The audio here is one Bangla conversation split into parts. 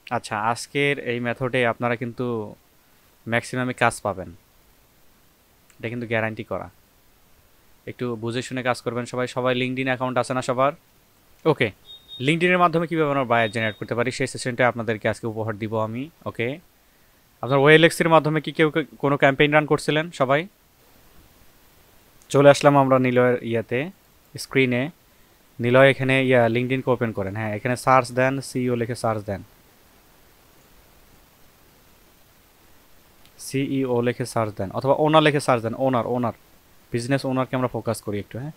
আচ্ছা, আজকের এই মেথডে আপনারা কিন্তু ম্যাক্সিমামে কাজ পাবেন, এটা কিন্তু গ্যারান্টি করা। একটু বুঝে শুনে কাজ করবেন সবাই। সবাই লিঙ্কডইন অ্যাকাউন্ট আছে না সবার? ওকে, লিঙ্কডইনের মাধ্যমে কীভাবে আমরা বায়ার জেনারেট করতে পারি সেই সেশনটা আপনাদেরকে আজকে উপহার দিব আমি। ওকে, আপনার ওয়েলএক্সির মাধ্যমে কি কেউ কোনো ক্যাম্পেইন রান করছিলেন সবাই? চলে আসলাম আমরা নিলয়ের ইয়াতে, স্ক্রিনে। নিলয় এখানে লিঙ্কডইনকে ওপেন করেন। হ্যাঁ, এখানে সার্চ দেন, সিইও লিখে সার্চ দেন, সিইও লিখে সার্চ দেন, অথবা ওনার লিখে সার্চ দেন। ওনার ওনার বিজনেস ওনারকে আমরা ফোকাস করি একটু। হ্যাঁ,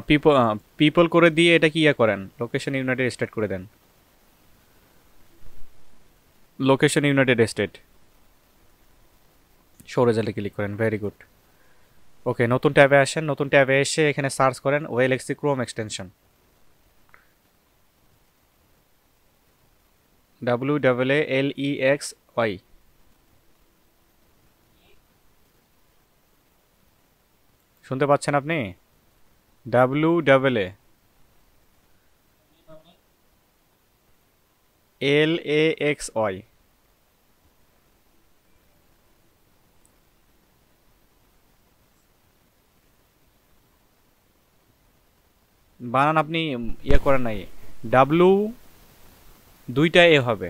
পিপল পিপল করে দিয়ে এটা কি করেন, লোকেশন ইউনাইটেড স্টেট করে দেন। লোকেশন ইউনাইটেড স্টেট, শো রেজাল্টে ক্লিক করেন। Very good. ওকে, নতুন ট্যাবে আসেন। নতুন ট্যাবে এসে এখানে সার্চ করেন ওয়েলএক্সি ক্রোম এক্সটেনশন, WAALEXY। শুনতে পাচ্ছেন আপনি? WAALEXY। বানান আপনি করেন নাই। ডাব্লু দুইটা এ হবে,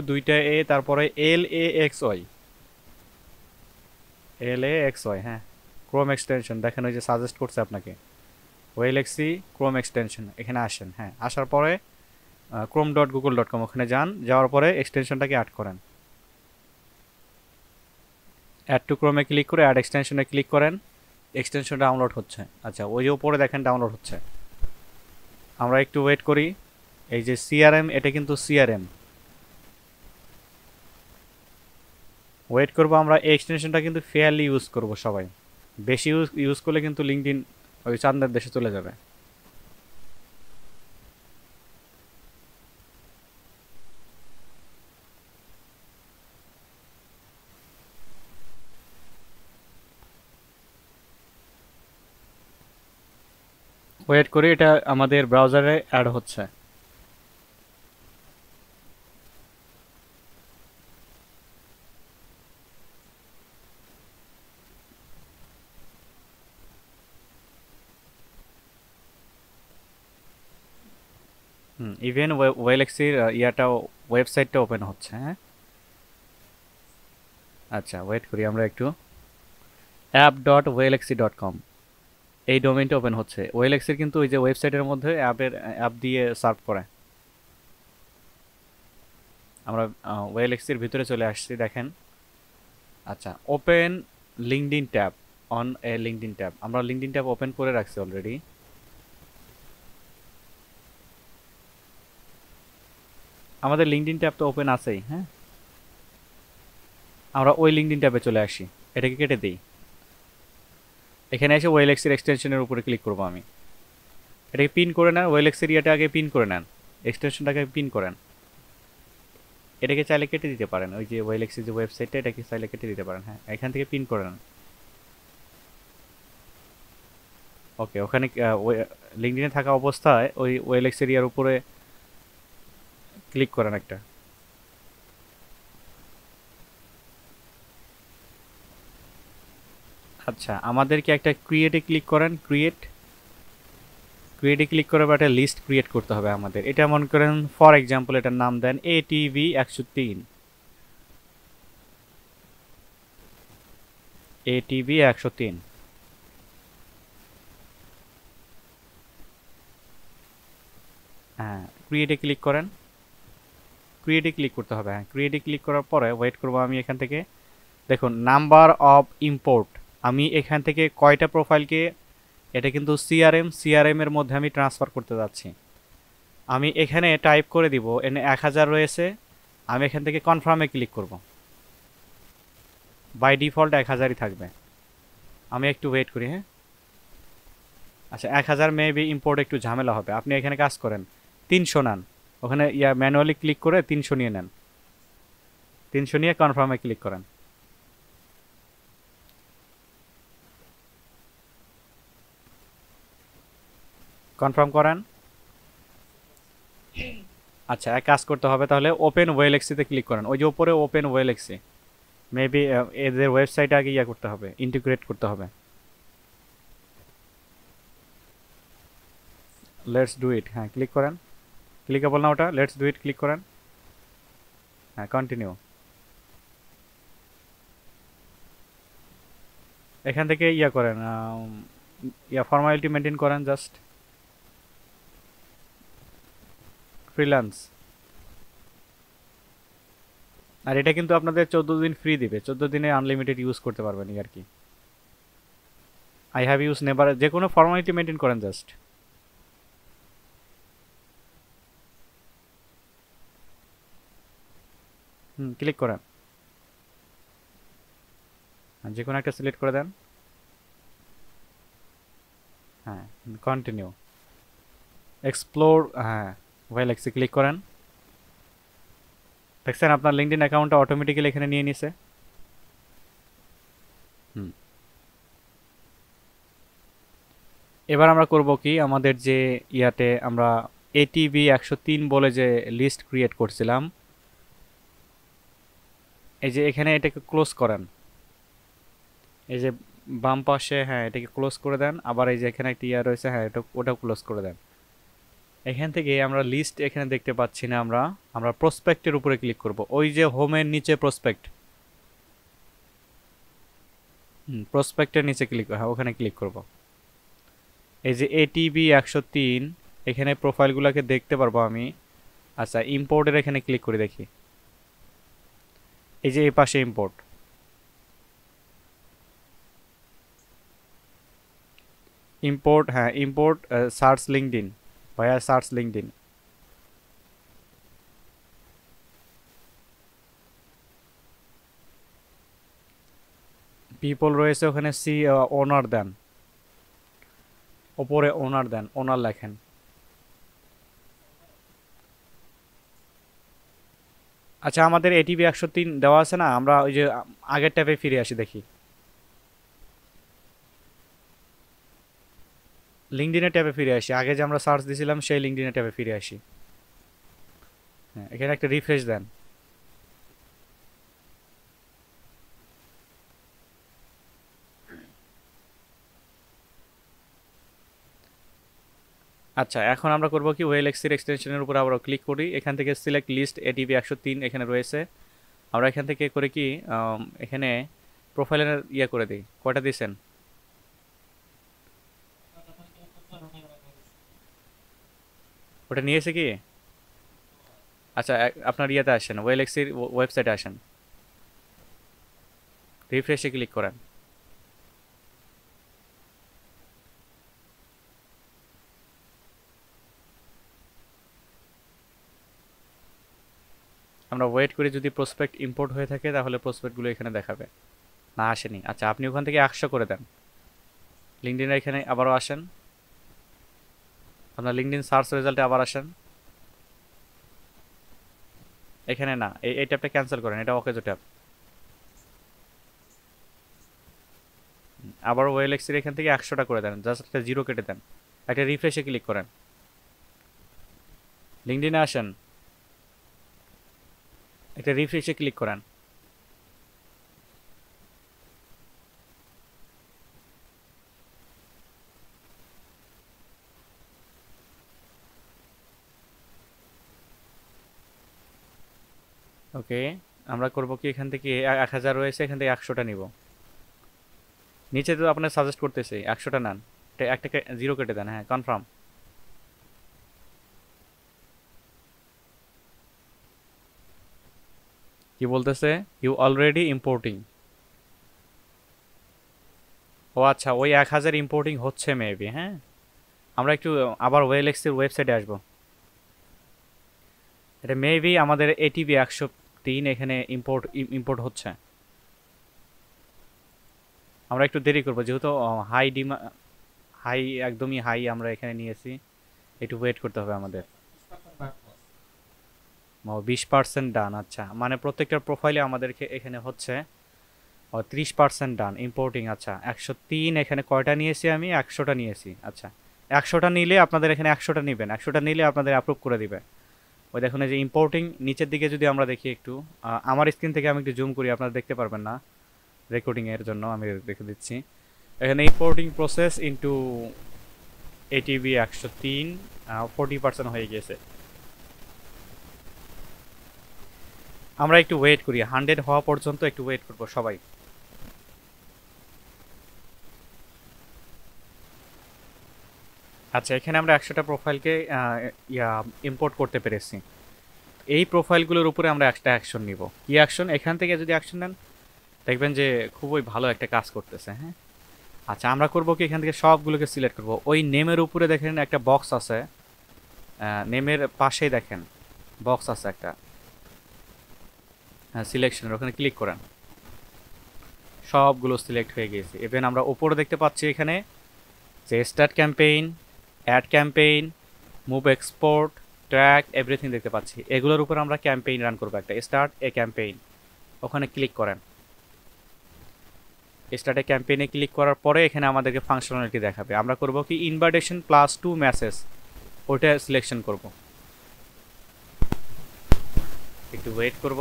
দুইটা এ, তারপরে LAXY। LAXY, হ্যাঁ। ক্রোম এক্সটেনশন দেখেন, ওই যে সাজেস্ট করছে আপনাকে ওয়েলএক্সি ক্রোম এক্সটেনশন। এখানে আসেন। হ্যাঁ, আসার পরে chrome.google.com ওখানে যান। যাওয়ার পরে এক্সটেনশনটাকে অ্যাড করেন। অ্যাড টু ক্রোমে ক্লিক করে অ্যাড এক্সটেনশনে ক্লিক করেন। এক্সটেনশন ডাউনলোড হচ্ছে। আচ্ছা, ওই যে উপরে দেখেন ডাউনলোড হচ্ছে। আমরা একটু ওয়েট করি। এই যে সিআরএম, এটা কিন্তু সিআরএম। ওয়েট করবো আমরা। এই এক্সটেনশনটা কিন্তু ফেয়ারলি ইউজ করব সবাই। বেশি ইউজ ইউজ করলে কিন্তু লিঙ্কডইন ওই চান্দের দেশে চলে যাবে। ওয়েট করি, এটা আমাদের ব্রাউজারে অ্যাড হচ্ছে। ইভেন ওয়েলএক্সির ইয়াটাও, ওয়েবসাইটটা ওপেন হচ্ছে। হ্যাঁ, আচ্ছা ওয়েট করি আমরা একটু। app.oelxc.com, এই ডোমেইনটা ওপেন হচ্ছে। ওয়েলএক্সির কিন্তু ওই যে ওয়েবসাইটের মধ্যে অ্যাপ দিয়ে সার্ভ করে। আমরা ওয়েলএক্সির ভিতরে চলে আসছি দেখেন। আচ্ছা, open LinkedIn tab, on a LinkedIn tab. আমরা লিঙ্কডইন ট্যাব ওপেন করে রাখছি অলরেডি। আমাদের লিঙ্কডইন ট্যাব তো ওপেন আছেই। হ্যাঁ, আমরা ওই লিঙ্কডইন ট্যাবে চলে আসি। এটাকে কেটে দিই। এখানে এসে ওয়েলএক্সির এক্সটেনশনের উপরে ক্লিক করবো আমি। এটাকে পিন করে নেন। ওয়েলএক্সির ইয়াটা আগে পিন করে নেন, এক্সটেনশনটাকে পিন করেন। এটাকে চাইলে কেটে দিতে পারেন। ওই যে ওয়েলএক্সির যে ওয়েবসাইটটা, এটাকে চাইলে কেটে দিতে পারেন। হ্যাঁ, এখান থেকে পিন করে নেন। ওকে, ওখানে লিঙ্কডইনে থাকা অবস্থায় ওই ওয়েলএক্স এরিয়ার উপরে ক্লিক করেন একটা। আচ্ছা, আমাদেরকে একটা ক্রিয়েটে ক্লিক করেন। ক্রিয়েটে ক্লিক করে একটা লিস্ট ক্রিয়েট করতে হবে আমাদের। এটা মনে করেন ফর এক্সাম্পল এটার নাম দেন ATV 103। ATV 103। হ্যাঁ, ক্রিয়েটে ক্লিক করেন। ক্রিয়েটে ক্লিক করতে হবে। হ্যাঁ, ক্রিয়েটে ক্লিক করার পরে ওয়েট করবো আমি এখান থেকে। দেখুন নাম্বার অফ ইম্পোর্ট, আমি এখান থেকে কয়টা প্রোফাইলকে, এটা কিন্তু সিআরএম এর মধ্যে আমি ট্রান্সফার করতে যাচ্ছি। আমি এখানে টাইপ করে দিব এনে 1000 রয়েছে। আমি এখান থেকে কনফার্মে ক্লিক করব। বাই ডিফল্ট 1000ই থাকবে। আমি একটু ওয়েট করি। হ্যাঁ, আচ্ছা 1000 মেবি ইম্পোর্ট একটু ঝামেলা হবে। আপনি এখানে কাজ করেন 300 নেন। ওখানে ম্যানুয়ালি ক্লিক করে 300 নিয়ে নেন, 300 নিয়ে কনফার্মে ক্লিক করেন। কনফার্ম করেন। আচ্ছা, এক কাজ করতে হবে তাহলে, ওপেন ওয়েলএক্সিতে ক্লিক করেন, ওই যে উপরে ওপেন ওয়েলএক্সি। মেবি এদের ওয়েবসাইটে আগে করতে হবে, ইন্টিগ্রেট করতে হবে। লেটস ডু ইট, হ্যাঁ ক্লিক করেন। ক্লিকেবল না ওটা, লেটস ডু ইট ক্লিক করেন। হ্যাঁ কন্টিনিউ। এখান থেকে করেন, ফর্মালিটি মেনটেন করেন জাস্ট। ফ্রিল্যান্স। আর এটা কিন্তু আপনাদের 14 দিন ফ্রি দিবে, 14 দিনে আনলিমিটেড ইউজ করতে পারবেন আর কি। আই হ্যাভ ইউজ নেভার, যে কোনো ফর্মালিটি মেনটেন করেন জাস্ট। ক্লিক করেন, যে কোনো একটা সিলেক্ট করে দেন। হ্যাঁ কন্টিনিউ। এক্সপ্লোর, হ্যাঁ ওয়েলএক্সি ক্লিক করেন। দেখছেন আপনার লিঙ্কডইন অ্যাকাউন্টটা অটোমেটিক্যালি এখানে নিয়ে নিছে। হুম। এবার আমরা করব কি, আমাদের যে আমরা এটিভি 103 বলে যে লিস্ট ক্রিয়েট করছিলাম, এই যে এখানে এটাকে ক্লোজ করেন। এই যে বাম পাশে, হ্যাঁ এটাকে ক্লোজ করে দেন। আবার এই যে এখানে একটা রয়েছে, হ্যাঁ ওটাও ক্লোজ করে দেন। এখান থেকে আমরা লিস্ট এখানে দেখতে পাচ্ছি না, আমরা আমরা প্রসপেক্টের উপরে ক্লিক করব, ওই যে হোমের নিচে প্রসপেক্ট। প্রসপেক্টের নিচে ক্লিক, হ্যাঁ ওখানে ক্লিক করব। এই যে এটিবি 103, এখানে প্রোফাইলগুলোকে দেখতে পারবো আমি। আচ্ছা, ইম্পোর্টের এখানে ক্লিক করে দেখি। এই যে এই পাশে ইম্পোর্ট, ইম্পোর্ট, হ্যাঁ ইম্পোর্ট সার্চ লিঙ্কডইন, ভায়া সার্চ লিঙ্কডইন। পিপল রয়েছে ওখানে, সি ওনার দেন, ওপরে ওনার দেন, ওনার লেখেন। আচ্ছা, আমাদের এটিভি 103 দেওয়া আছে না, আমরা ওই যে আগের ট্যাবে ফিরে আসি দেখি। লিঙ্কডইনের ট্যাবে ফিরে আসি, আগে যে আমরা সার্চ দিছিলাম সেই লিঙ্কডইনের ট্যাবে ফিরে আসি। হ্যাঁ এখানে একটা রিফ্রেশ দেন। আচ্ছা, এখন আমরা করব কি, ওয়েলএক্সির এক্সটেনশনের উপর আবার ক্লিক করি, এখান থেকে সিলেক্ট লিস্ট এটিভি 103 এখানে রয়েছে। আমরা এখান থেকে করে কি, এখানে প্রোফাইলের করে দিই, কয়টা দিয়েছেন? ওটা নিয়েছে কি? আচ্ছা, আপনার আসেন, ওয়েলএক্সির ওয়েবসাইটে আসেন, রিফ্রেশে ক্লিক করেন। আমরা ওয়েট করি, যদি প্রসপেক্ট ইম্পোর্ট হয়ে থাকে তাহলে প্রসপেক্টগুলো এখানে দেখাবে। না আসেনি, আচ্ছা আপনি ওখান থেকে 100 করে দেন। লিঙ্কডিনের এখানে আবারও আসেন, আপনার লিঙ্কডিন সার্চ রেজাল্টে আবার আসেন। এখানে না, এই ট্যাবটা ক্যান্সেল করেন, এটা ওকেজো ট্যাব। আবার ওয়েলএক্সির এখান থেকে 100টা করে দেন, জাস্ট একটা জিরো কেটে দেন, একটা রিফ্রেশে ক্লিক করেন। লিঙ্কডিনে আসেন, একটা রিফ্রেশে ক্লিক করেন। ওকে, আমরা করব কি, এখান থেকে 1000 রয়েছে, এখান থেকে 100টা নিব। নিচে তো আপনার সাজেস্ট করতেছে 100টা নেন, একটা জিরো কেটে দেন, হ্যাঁ কনফার্ম। কি বলতেছে, ইউ অলরেডি ইম্পোর্টিং। ও আচ্ছা, ওই 1000 ইম্পোর্টিং হচ্ছে মেবি, হ্যাঁ। আমরা একটু আবার ওয়েলএক্সের ওয়েবসাইটে আসবো। এটা মেবি আমাদের এটিভি 103 এখানে ইম্পোর্ট ইম্পোর্ট হচ্ছে। আমরা একটু দেরি করবো, যেহেতু হাই, একদমই হাই আমরা এখানে নিয়েছি, একটু ওয়েট করতে হবে আমাদের। 20% ডান। আচ্ছা, মানে প্রত্যেকটা প্রোফাইলে আমাদেরকে এখানে হচ্ছে 30% ডান ইম্পোর্টিং। আচ্ছা, 103 এখানে কয়টা নিয়েছি আমি? 100টা নিয়েছি। আচ্ছা, 100টা নিলে আপনাদের এখানে 100টা নেবেন, 100টা নিলে আপনাদের অ্যাপ্রুভ করে দিবে। ওই দেখুন এই যে ইম্পোর্টিং নিচের দিকে যদি আমরা দেখি একটু, আমার স্ক্রিন থেকে আমি একটু জুম করি, আপনারা দেখতে পারবেন না, রেকর্ডিংয়ের জন্য আমি দেখে দিচ্ছি। এখানে ইম্পোর্টিং প্রসেস ইন্টু এটিবি 103 40% হয়ে গিয়েছে। আমরা একটু ওয়েট করি, 100 হওয়া পর্যন্ত একটু ওয়েট করবো সবাই। আচ্ছা, এখানে আমরা 100টা প্রোফাইলকে ইম্পোর্ট করতে পেরেছি। এই প্রোফাইলগুলোর উপরে আমরা একটা অ্যাকশন নিব। কি অ্যাকশন? এখান থেকে যদি অ্যাকশন নেন দেখবেন যে খুবই ভালো একটা কাজ করতেছে। হ্যাঁ, আচ্ছা, আমরা করবো কি, এখান থেকে সবগুলোকে সিলেক্ট করব। ওই নেমের উপরে দেখেন একটা বক্স আছে, নেমের পাশেই দেখেন বক্স আছে একটা, হ্যাঁ, সিলেকশনের ওখানে ক্লিক করেন। সবগুলো সিলেক্ট হয়ে গিয়েছে। ইভেন আমরা ওপরে দেখতে পাচ্ছি এখানে যে start campaign, ad campaign, move export, track, everything দেখতে পাচ্ছি। এগুলোর উপর আমরা ক্যাম্পেইন রান করবো একটা, স্টার্ট এ ক্যাম্পেইন। ওখানে ক্লিক করেন। স্টার্টে ক্যাম্পেইনে ক্লিক করার পরে এখানে আমাদেরকে ফাংশনালিটি দেখাবে। আমরা করব কি, ইনভাইটেশন প্লাস 2 মেসেজ, ওইটা সিলেকশন করব। একটু ওয়েট করব।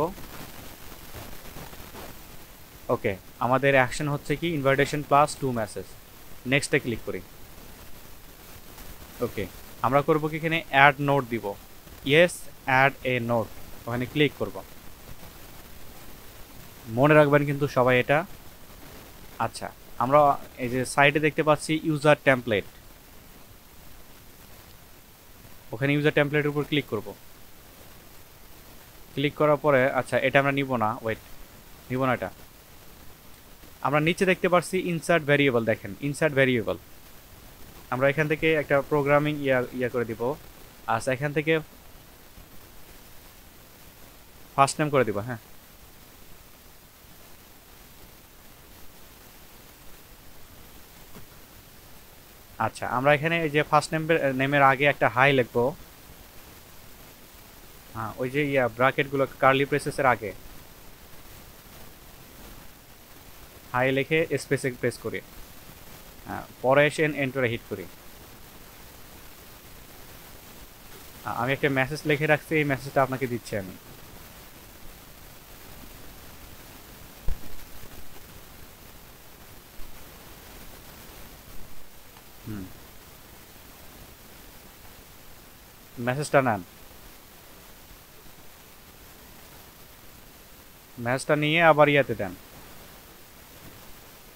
ওকে, আমাদের অ্যাকশন হচ্ছে কি, ইনভাইটেশন প্লাস 2 মেসেজ। নেক্সটে ক্লিক করি। ওকে, আমরা করব কি, এখানে অ্যাড নোট দিব। ইয়েস, অ্যাড এ নোট, ওখানে ক্লিক করব। মনে রাখবেন কিন্তু সবাই এটা। আচ্ছা, আমরা এই যে সাইডে দেখতে পাচ্ছি ইউজার টেমপ্লেট, ওখানে ইউজার টেমপ্লেটের উপর ক্লিক করব। ক্লিক করার পরে আচ্ছা, এটা আমরা নিব না, ওয়েট, নিব না এটা। আমরা নিচে দেখতে পাচ্ছি ইনসার্ট ভ্যারিয়েবল, দেখেন ইনসার্ট ভ্যারিয়েবল। আমরা এখান থেকে একটা প্রোগ্রামিং ইয়া করে দিব। আচ্ছা, এখান থেকে ফার্স্ট নেম করে দিব। হ্যাঁ, আচ্ছা, আমরা এখানে এই যে ফার্স্ট নেমের আগে একটা হাই লিখবো। হ্যাঁ, ওই যে ব্র্যাকেটগুলো কার্লি প্রেসেসের আগে হাই লিখে স্পেসে প্রেস করি। হ্যাঁ, পরে এসে এন্টারে হিট করি। আমি একটা মেসেজ লিখে রাখছি, এই মেসেজটা আপনাকে দিচ্ছি আমি। হুম, মেসেজটা নেন। মেসেজটা নিয়ে আবার ইয়াতে দেন,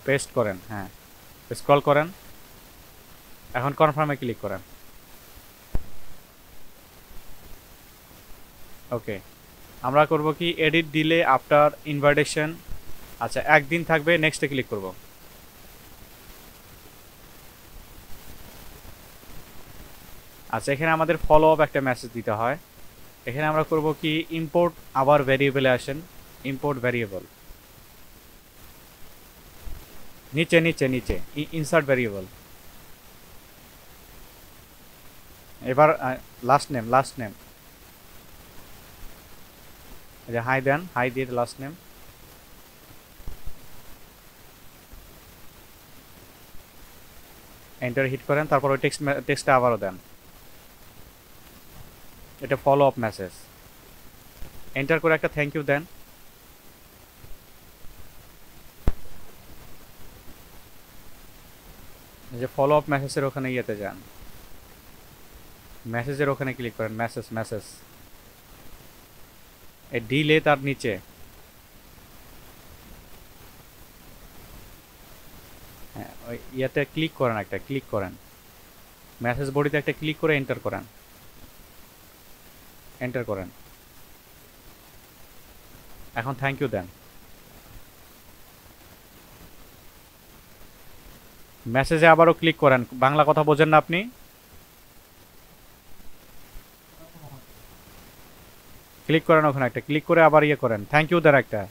পেস্ট করেন। হ্যাঁ, স্ক্রল করেন, এখন কনফার্মে ক্লিক করেন। ওকে, আমরা করব কি, এডিট ডিলে আফটার ইনভাইটেশন। আচ্ছা, একদিন থাকবে, নেক্সটে ক্লিক করব। আচ্ছা, এখানে আমাদের ফলো আপ একটা মেসেজ দিতে হয়। এখানে আমরা করব কি, ইম্পোর্ট আবার ভ্যারিয়েবলে আসেন, ইম্পোর্ট ভ্যারিয়েবল, নিচে নিচে নিচে ইনসার্ট ভ্যারিয়েবল। এবার লাস্ট নেম, লাস্ট নেম, যে হাই দেন, হাই দিয়ে লাস্ট নেম। এন্টার হিট করেন, তারপর ওই টেক্সটটা আবারও দেন। এটা ফলো আপ মেসেজ। এন্টার করে একটা থ্যাংক ইউ দেন। এই যে ফলো আপ মেসেজের ওখানে ইয়েতে যান, মেসেজের ওখানে ক্লিক করেন, মেসেজ মেসেজ, এই ডিলে তার নিচে। হ্যাঁ, ওই ইয়াতে ক্লিক করেন, একটা ক্লিক করেন, মেসেজ বডিতে একটা ক্লিক করে এন্টার করেন, এন্টার করেন। এখন থ্যাংক ইউ দেন। মেসেজে আবারও ক্লিক করেন। বাংলা কথা বোঝেন না আপনি? ক্লিক করেন ওখানে একটা, ক্লিক করে আবার ইয়ে করেন, থ্যাংক ইউ দেন একটা,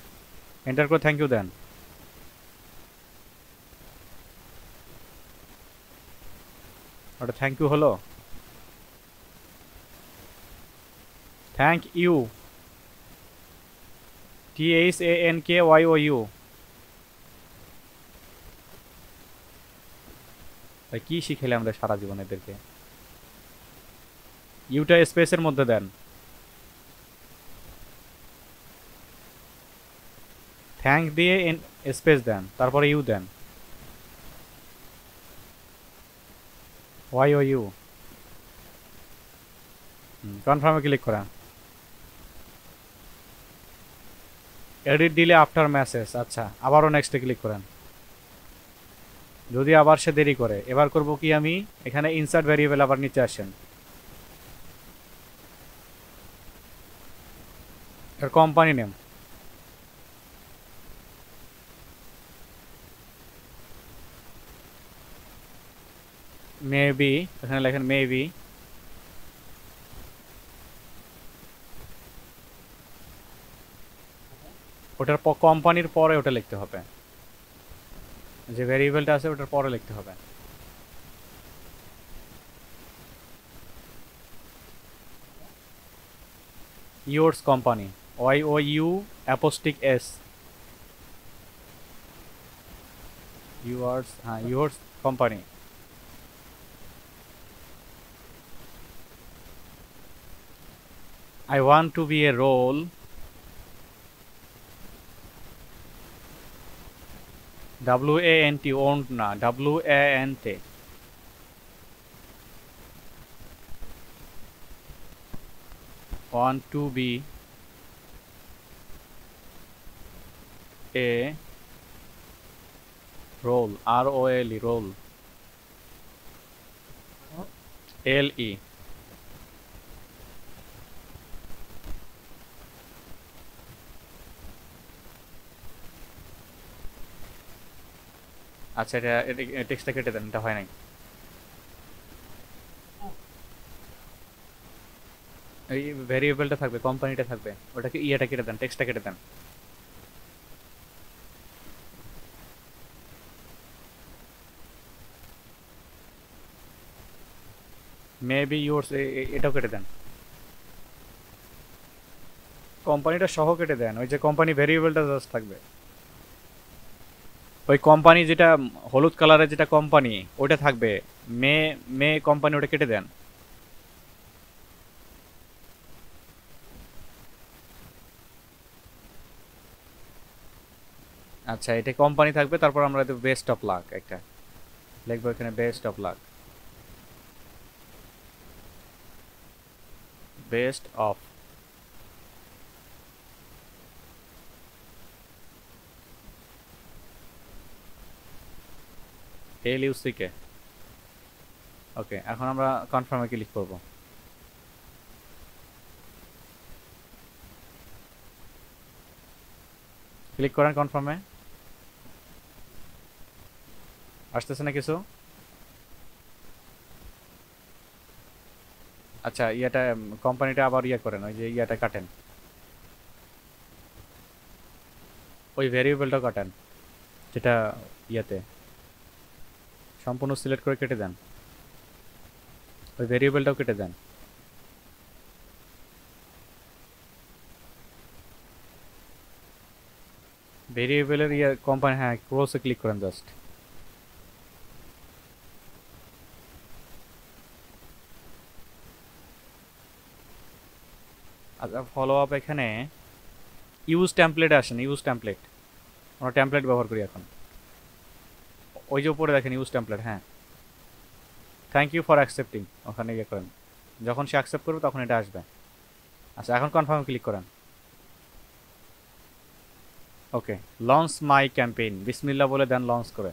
এন্টার করে থ্যাংক ইউ দেন। ওটা থ্যাংক ইউ হলো, থ্যাংক ইউ। THANKYOU। ভাই কি শিখাইলে আমরা সারা জীবন এদেরকে? ইউটা স্পেসের মধ্যে দেন। থ্যাঙ্ক দিয়ে স্পেস দেন, তারপরে ইউ দেন। YOU। কনফার্মে ক্লিক করেন। এডিট দিলে আফটার মেসেজ, আচ্ছা আবারও নেক্সটে ক্লিক করেন। যদি আবার সে দেরি করে, এবার করব কি আমি এখানে ইনসার্ট ভ্যারিয়েবল, আবার নিচে আসেন। এর কোম্পানি নেম মেবি, এখানে লেখেন মেবি। ওটার কোম্পানির পরে ওটা লিখতে হবে, যে ভ্যারিয়েবলটা আছে ওটার পরে লিখতে হবে। Yours company, YOU apostrophe S। Yours, হ্যাঁ yours company. I want to be a role WANT, owned না, WANT। want to be a role, ROLE, role, LE। আচ্ছা এটা টেক্সটটা কেটে দেন, এটা হয় নাই। এই ভ্যারিয়েবলটা থাকবে, কোম্পানিটা থাকবে, ওটাকে ইয়েটা কেটে দেন, টেক্সটটা কেটে দেন। মেবি ইয়োর্স, এটাও কেটে দেন। কোম্পানিটা সহ কেটে দেন, ওই যে কোম্পানি ভ্যারিয়েবলটা জাস্ট থাকবে। ওই কোম্পানি যেটা হলুদ কালারের যেটা কোম্পানি ওটা থাকবে, মে মে কোম্পানি, ওটা কেটে দেন। আচ্ছা এটা কোম্পানি থাকবে, তারপর আমরা দেব বেস্ট অফ লাক, একটা লিখবো এখানে best of luck, best of. LUCK। ওকে, এখন আমরা কনফার্মে ক্লিক করব। ক্লিক করেন কনফার্মে। আসতেছে না কিছু? আচ্ছা ইয়াটা কোম্পানিটা আবার ইয়া করেন, ওই যে ইয়াটা কাটেন, ওই ভ্যারিয়েবলটা কাটেন যেটা ইয়াতে, সম্পূর্ণ সিলেক্ট করে কেটে দেন, ওই ভ্যারিয়েবলটাও কেটে দেন। ভেরিয়েবলের ইয়ে কোম্পানি, হ্যাঁ ক্রসে ক্লিক করেন জাস্ট। আচ্ছা ফলো আপ, এখানে ইউজ টেমপ্লেটে আসেন, ইউজ টেমপ্লেট, আমরা টেমপ্লেট ব্যবহার করি এখন। ওই যে উপরে দেখেন ইউজ টেমপ্লেট, হ্যাঁ থ্যাংক ইউ ফর অ্যাকসেপ্টিং, ওখানে ইয়ে করেন, যখন সে অ্যাকসেপ্ট করবে তখন এটা আসবে। আচ্ছা এখন কনফার্ম ক্লিক করেন। ওকে, লঞ্চ মাই ক্যাম্পেইন, বিসমিল্লাহ বলে দেন লঞ্চ করে।